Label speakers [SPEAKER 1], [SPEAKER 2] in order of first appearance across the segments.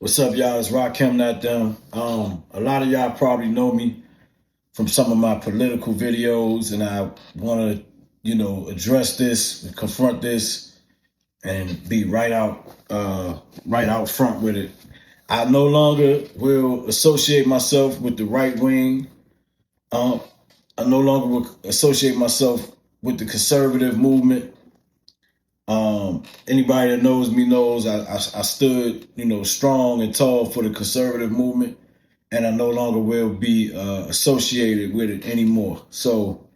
[SPEAKER 1] What's up, y'all? It's Rakim, not them. A lot of y'all probably know me from some of my political videos, and I want to, address this, and confront this, and be right out front with it. I no longer will associate myself with the right wing. Um, I no longer will associate myself with the conservative movement. Anybody that knows me knows I stood, strong and tall for the conservative movement, and I no longer will be associated with it anymore. So,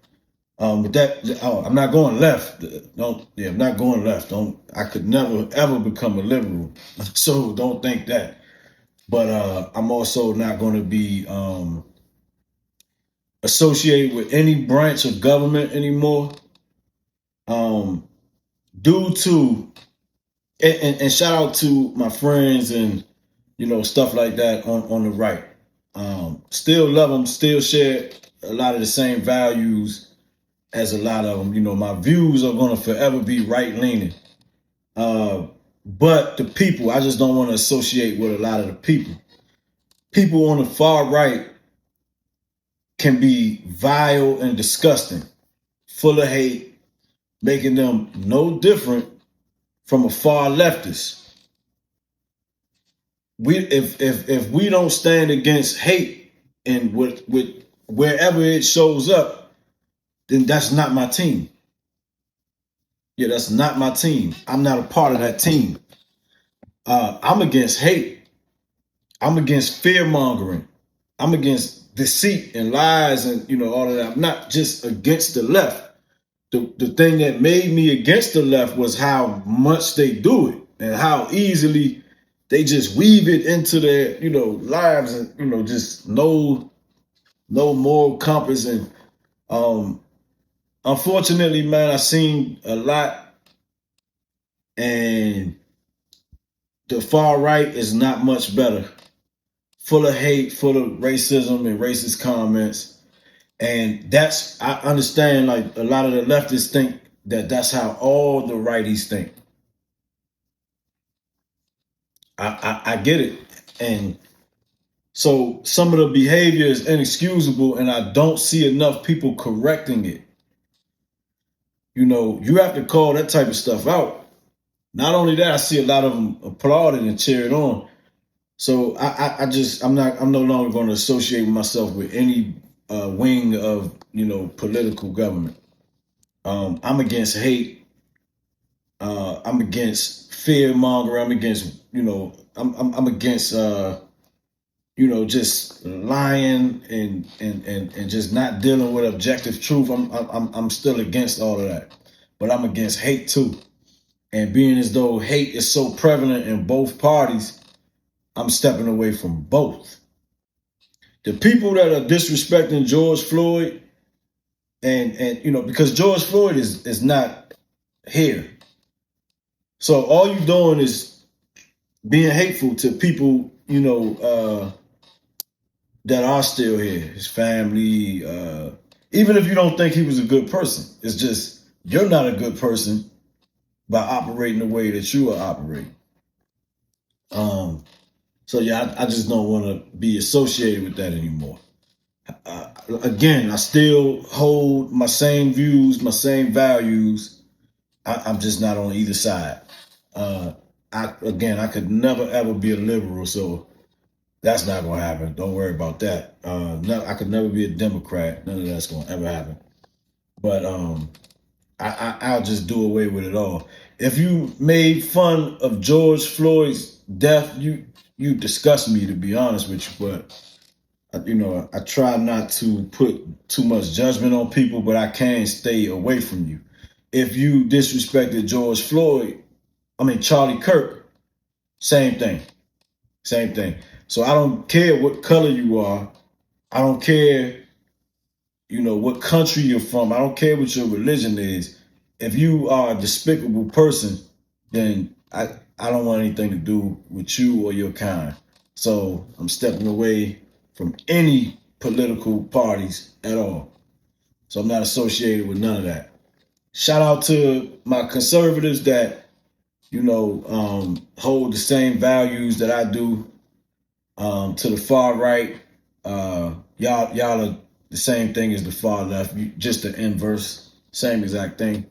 [SPEAKER 1] with that, I'm not going left. I'm not going left. I could never ever become a liberal. So don't think that. But I'm also not going to be associated with any branch of government anymore. Um, due to and shout out to my friends and stuff like that on the right. Still love them, still share a lot of the same values as a lot of them. My views are going to forever be right leaning. But the people, I just don't want to associate with a lot of the people. People on the far right can be vile and disgusting, full of hate, making them no different from a far leftist. If we don't stand against hate and with wherever it shows up, then that's not my team. Yeah, that's not my team. I'm not a part of that team. I'm against hate. I'm against fear mongering. I'm against deceit and lies and all of that. I'm not just against the left. The thing that made me against the left was how much they do it and how easily they just weave it into their lives and just no moral compass. And unfortunately, man, I've seen a lot, and the far right is not much better. Full of hate, full of racism and racist comments. And I understand, like, a lot of the leftists think that that's how all the righties think. I get it. And so some of the behavior is inexcusable, and I don't see enough people correcting it. You have to call that type of stuff out. Not only that, I see a lot of them applauding and cheering on. So I'm no longer going to associate myself with any wing of political government. I'm against hate. I'm against fear mongering. I'm against I'm against just lying and just not dealing with objective truth. I'm still against all of that, but I'm against hate too. And being as though hate is so prevalent in both parties, I'm stepping away from both. The people that are disrespecting George Floyd, and because George Floyd is not here, so all you're doing is being hateful to people, that are still here, his family. Even if you don't think he was a good person, it's just you're not a good person by operating the way that you are operating. So yeah, I just don't want to be associated with that anymore. Again, I still hold my same views, my same values. I'm just not on either side. I could never ever be a liberal, so that's not gonna happen. Don't worry about that. No, I could never be a Democrat. None of that's gonna ever happen. But I'll just do away with it all. If you made fun of George Floyd's death, you disgust me, to be honest with you. But I try not to put too much judgment on people, but I can stay away from you. If you disrespected Charlie Kirk, same thing. Same thing. So I don't care what color you are. I don't care, what country you're from. I don't care what your religion is. If you are a despicable person, then I don't want anything to do with you or your kind. So I'm stepping away from any political parties at all. So I'm not associated with none of that. Shout out to my conservatives that hold the same values that I do. To the far right, y'all are the same thing as the far left, just the inverse, same exact thing.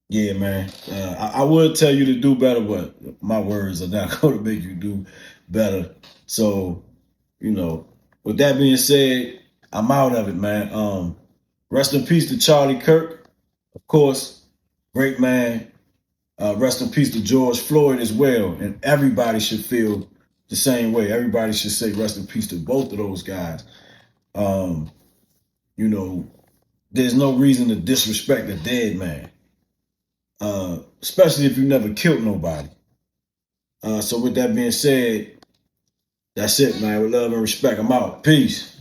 [SPEAKER 1] Yeah, man. I would tell you to do better, but my words are not going to make you do better. So, with that being said, I'm out of it, man. Rest in peace to Charlie Kirk, of course, great man. Rest in peace to George Floyd as well. And everybody should feel the same way. Everybody should say rest in peace to both of those guys. Um, there's no reason to disrespect a dead man, especially if you never killed nobody. So with that being said, that's it, man. With love and respect, I'm out. Peace.